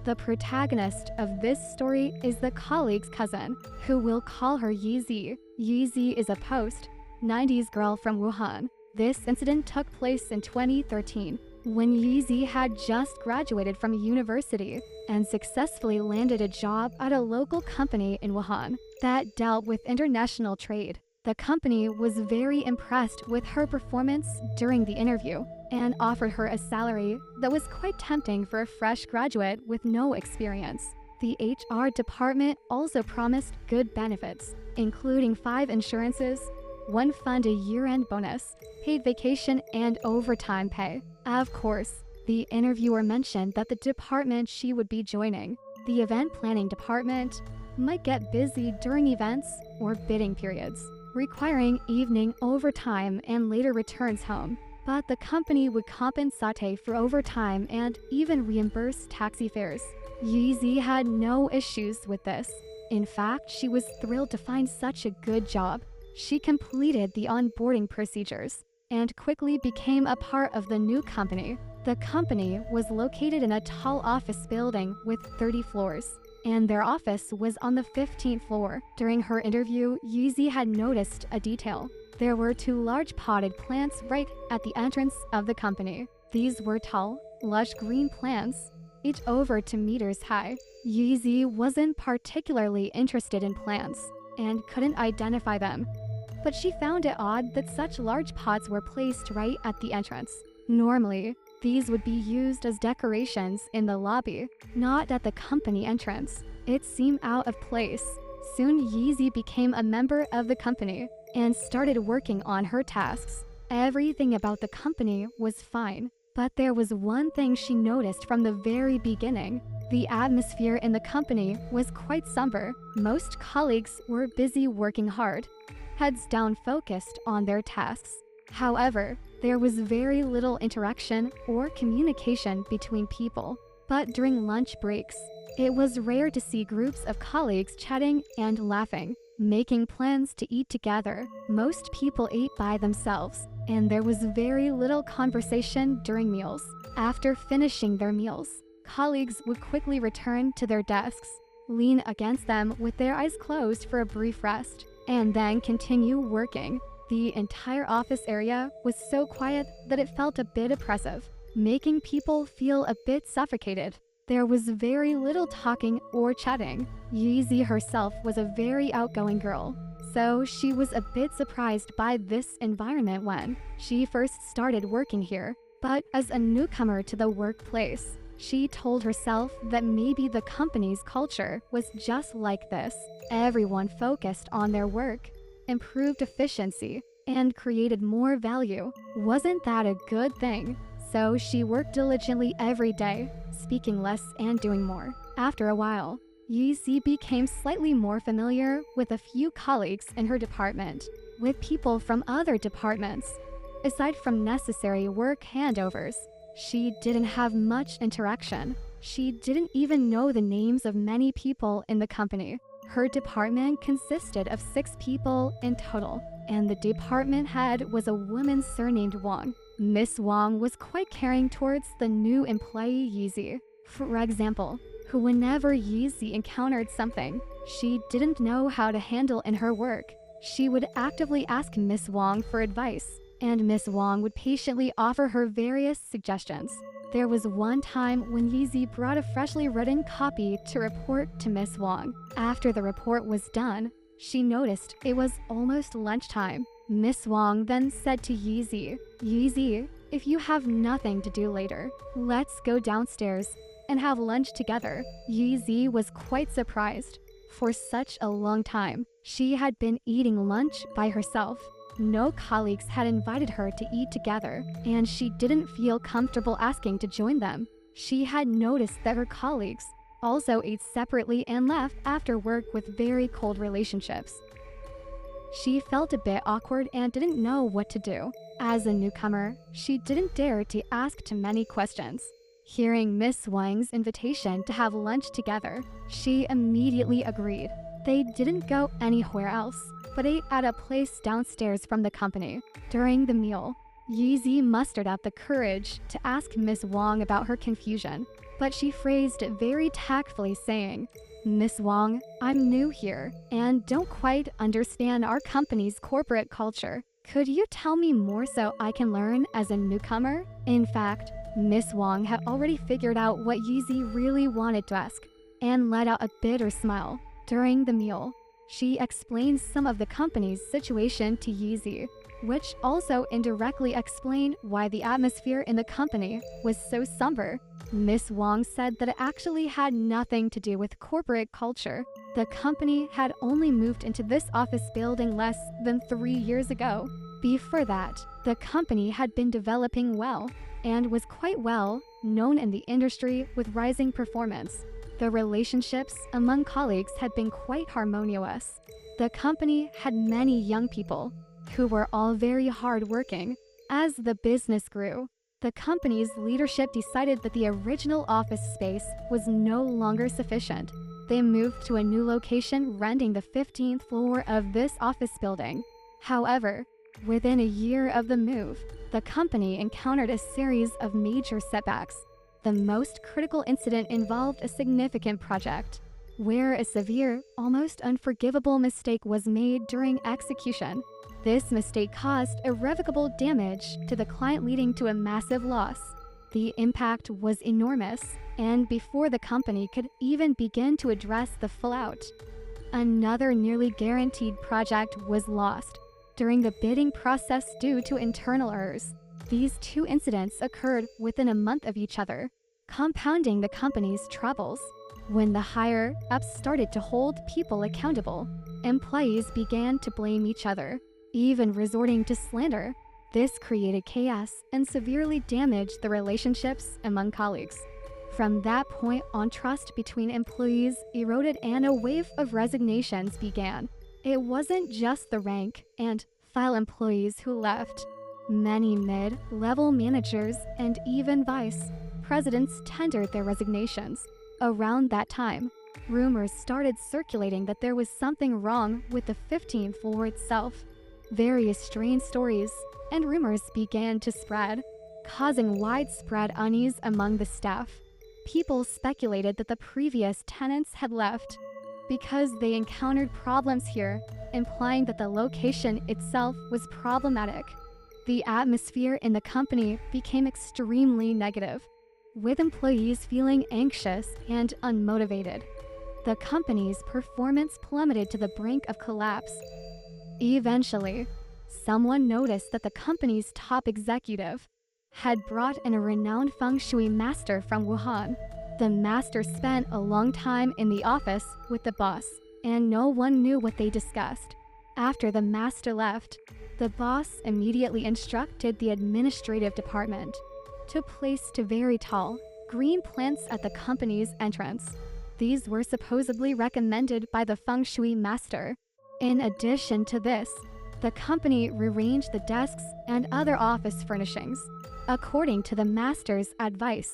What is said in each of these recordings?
The protagonist of this story is the colleague's cousin, who will call her Yeezy. Yeezy is a post-90s girl from Wuhan. This incident took place in 2013, when Yeezy had just graduated from university and successfully landed a job at a local company in Wuhan that dealt with international trade. The company was very impressed with her performance during the interview and offered her a salary that was quite tempting for a fresh graduate with no experience. The HR department also promised good benefits, including 5 insurances, 1 fund a year-end bonus, paid vacation, and overtime pay. Of course, the interviewer mentioned that the department she would be joining, the event planning department, might get busy during events or bidding periods, requiring evening overtime and later returns home. But the company would compensate for overtime and even reimburse taxi fares. Yeezy had no issues with this. In fact, she was thrilled to find such a good job. She completed the onboarding procedures and quickly became a part of the new company. The company was located in a tall office building with 30 floors, and their office was on the 15th floor. During her interview, Yeezy had noticed a detail. There were 2 large potted plants right at the entrance of the company. These were tall, lush green plants, each over 2 meters high. Yeezy wasn't particularly interested in plants and couldn't identify them, but she found it odd that such large pots were placed right at the entrance. Normally, these would be used as decorations in the lobby, not at the company entrance. It seemed out of place. Soon Yeezy became a member of the company and started working on her tasks. Everything about the company was fine, but there was one thing she noticed from the very beginning. The atmosphere in the company was quite somber. Most colleagues were busy working hard, heads down focused on their tasks. However, there was very little interaction or communication between people. But during lunch breaks, it was rare to see groups of colleagues chatting and laughing, making plans to eat together. Most people ate by themselves, and there was very little conversation during meals. After finishing their meals, colleagues would quickly return to their desks, lean against them with their eyes closed for a brief rest, and then continue working. The entire office area was so quiet that it felt a bit oppressive, making people feel a bit suffocated. There was very little talking or chatting. Yeezy herself was a very outgoing girl, so she was a bit surprised by this environment when she first started working here. But as a newcomer to the workplace, she told herself that maybe the company's culture was just like this. Everyone focused on their work, improved efficiency, and created more value. Wasn't that a good thing? So she worked diligently every day, speaking less and doing more. After a while, Yeezy became slightly more familiar with a few colleagues in her department, with people from other departments. Aside from necessary work handovers, she didn't have much interaction. She didn't even know the names of many people in the company. Her department consisted of 6 people in total, and the department head was a woman surnamed Wang. Miss Wang was quite caring towards the new employee Yeezy. For example, whenever Yeezy encountered something she didn't know how to handle in her work, she would actively ask Miss Wang for advice, and Miss Wang would patiently offer her various suggestions. There was one time when Yeezy brought a freshly written copy to report to Miss Wang. After the report was done, she noticed it was almost lunchtime. Miss Wang then said to Yeezy, "Yeezy, if you have nothing to do later, let's go downstairs and have lunch together." Yeezy was quite surprised. For such a long time, she had been eating lunch by herself. No colleagues had invited her to eat together, and she didn't feel comfortable asking to join them. She had noticed that her colleagues also ate separately and left after work with very cold relationships. She felt a bit awkward and didn't know what to do. As a newcomer, she didn't dare to ask too many questions. Hearing Miss Wang's invitation to have lunch together, she immediately agreed. They didn't go anywhere else, but ate at a place downstairs from the company. During the meal, Yeezy mustered up the courage to ask Miss Wong about her confusion, but she phrased it very tactfully, saying, "Miss Wong, I'm new here and don't quite understand our company's corporate culture. Could you tell me more so I can learn as a newcomer?" In fact, Miss Wong had already figured out what Yeezy really wanted to ask and let out a bitter smile. During the meal, she explained some of the company's situation to Yeezy, which also indirectly explained why the atmosphere in the company was so somber. Miss Wong said that it actually had nothing to do with corporate culture. The company had only moved into this office building less than 3 years ago. Before that, the company had been developing well and was quite well known in the industry with rising performance. The relationships among colleagues had been quite harmonious. The company had many young people who were all very hardworking. As the business grew, the company's leadership decided that the original office space was no longer sufficient. They moved to a new location, renting the 15th floor of this office building. However, within a year of the move, the company encountered a series of major setbacks. The most critical incident involved a significant project, where a severe, almost unforgivable mistake was made during execution. This mistake caused irrevocable damage to the client, leading to a massive loss. The impact was enormous, and before the company could even begin to address the fallout, another nearly guaranteed project was lost during the bidding process due to internal errors. These two incidents occurred within a month of each other, compounding the company's troubles. When the higher-ups started to hold people accountable, employees began to blame each other, even resorting to slander. This created chaos and severely damaged the relationships among colleagues. From that point on, trust between employees eroded and a wave of resignations began. It wasn't just the rank and file employees who left. Many mid-level managers and even vice presidents tendered their resignations. Around that time, rumors started circulating that there was something wrong with the 15th floor itself. Various strange stories and rumors began to spread, causing widespread unease among the staff. People speculated that the previous tenants had left because they encountered problems here, implying that the location itself was problematic. The atmosphere in the company became extremely negative, with employees feeling anxious and unmotivated. The company's performance plummeted to the brink of collapse. Eventually, someone noticed that the company's top executive had brought in a renowned feng shui master from Wuhan. The master spent a long time in the office with the boss, and no one knew what they discussed. After the master left, the boss immediately instructed the administrative department to place two very tall, green plants at the company's entrance. These were supposedly recommended by the feng shui master. In addition to this, the company rearranged the desks and other office furnishings according to the master's advice.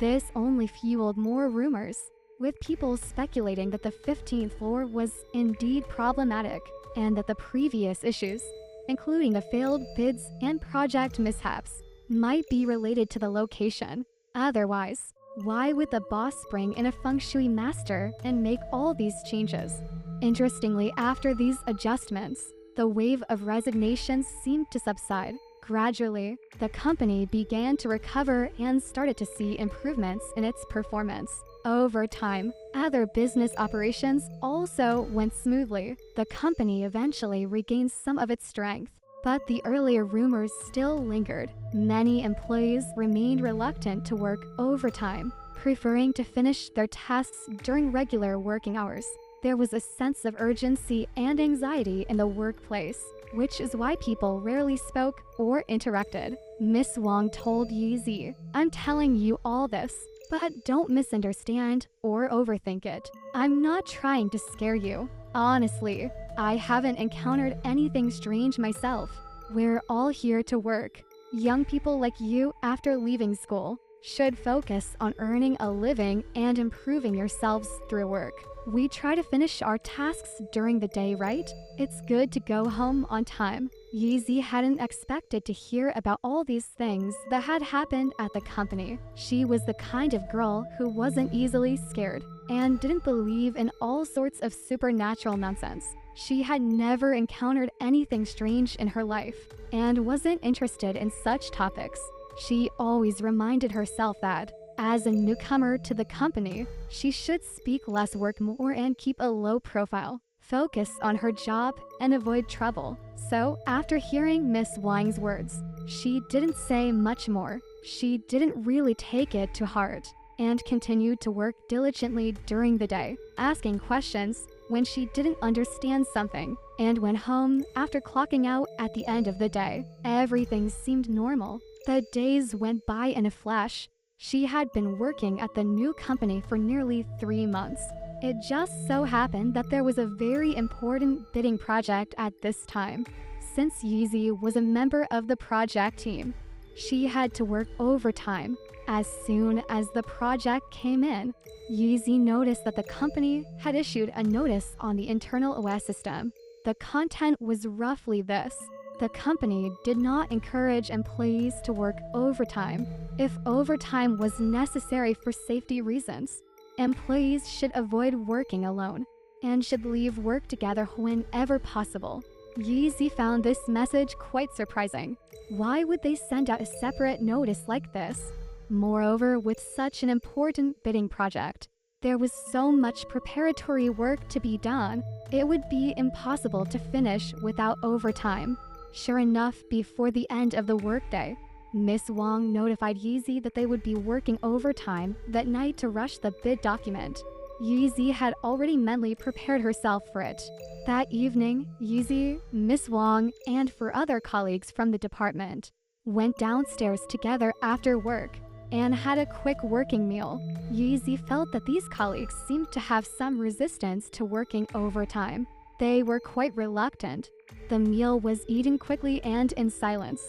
This only fueled more rumors, with people speculating that the 15th floor was indeed problematic and that the previous issues, including the failed bids and project mishaps, might be related to the location. Otherwise, why would the boss bring in a feng shui master and make all these changes? Interestingly, after these adjustments, the wave of resignations seemed to subside. Gradually, the company began to recover and started to see improvements in its performance. Over time, other business operations also went smoothly. The company eventually regained some of its strength, but the earlier rumors still lingered. Many employees remained reluctant to work overtime, preferring to finish their tasks during regular working hours. There was a sense of urgency and anxiety in the workplace, which is why people rarely spoke or interacted. Miss Wong told Yeezy, "I'm telling you all this, but don't misunderstand or overthink it. I'm not trying to scare you. Honestly, I haven't encountered anything strange myself. We're all here to work. Young people like you, after leaving school, should focus on earning a living and improving yourselves through work. We try to finish our tasks during the day, right? It's good to go home on time. Yeezy hadn't expected to hear about all these things that had happened at the company. She was the kind of girl who wasn't easily scared and didn't believe in all sorts of supernatural nonsense. She had never encountered anything strange in her life and wasn't interested in such topics. She always reminded herself that, as a newcomer to the company, she should speak less, work more, and keep a low profile. Focus on her job and avoid trouble. So, after hearing Miss Wang's words, she didn't say much more. She didn't really take it to heart and continued to work diligently during the day, asking questions when she didn't understand something, and went home after clocking out at the end of the day. Everything seemed normal. The days went by in a flash. She had been working at the new company for nearly 3 months. It just so happened that there was a very important bidding project at this time. Since Yeezy was a member of the project team, she had to work overtime. As soon as the project came in, Yeezy noticed that the company had issued a notice on the internal OS system. The content was roughly this: the company did not encourage employees to work overtime. If overtime was necessary for safety reasons, employees should avoid working alone and should leave work together whenever possible. Yeezy found this message quite surprising. Why would they send out a separate notice like this? Moreover, with such an important bidding project, there was so much preparatory work to be done, it would be impossible to finish without overtime. Sure enough, before the end of the workday, Miss Wang notified Yeezy that they would be working overtime that night to rush the bid document. Yeezy had already mentally prepared herself for it. That evening, Yeezy, Miss Wang, and 4 other colleagues from the department went downstairs together after work and had a quick working meal. Yeezy felt that these colleagues seemed to have some resistance to working overtime. They were quite reluctant. The meal was eaten quickly and in silence.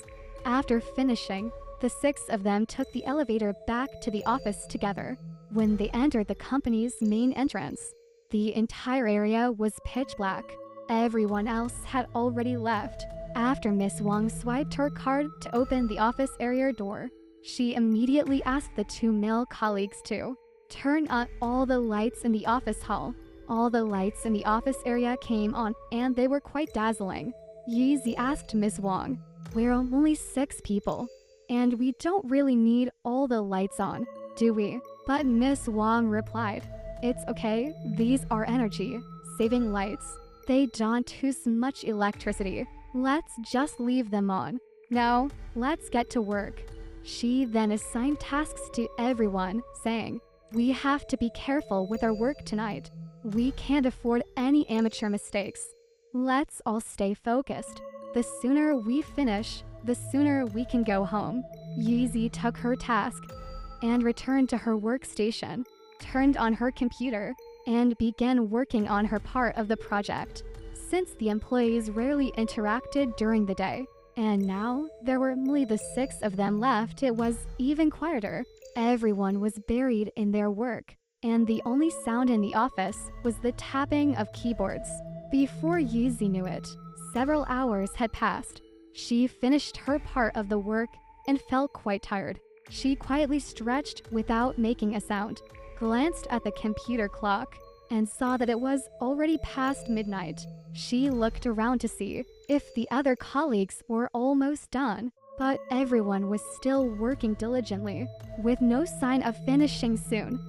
After finishing, the 6 of them took the elevator back to the office together. When they entered the company's main entrance, the entire area was pitch black. Everyone else had already left. After Miss Wang swiped her card to open the office area door, she immediately asked the 2 male colleagues to turn on all the lights in the office hall. All the lights in the office area came on, and they were quite dazzling. Yeezy asked Miss Wang, "We're only 6 people, and we don't really need all the lights on, do we?" But Miss Wang replied, "It's okay, these are energy-saving lights. They don't use much electricity. Let's just leave them on. Now, let's get to work." She then assigned tasks to everyone, saying, "We have to be careful with our work tonight. We can't afford any amateur mistakes. Let's all stay focused. The sooner we finish, the sooner we can go home." Yeezy took her task and returned to her workstation, turned on her computer, and began working on her part of the project. Since the employees rarely interacted during the day, and now there were only the 6 of them left, it was even quieter. Everyone was buried in their work, and the only sound in the office was the tapping of keyboards. Before Yeezy knew it, several hours had passed. She finished her part of the work and felt quite tired. She quietly stretched without making a sound, glanced at the computer clock, and saw that it was already past midnight. She looked around to see if the other colleagues were almost done, but everyone was still working diligently, with no sign of finishing soon.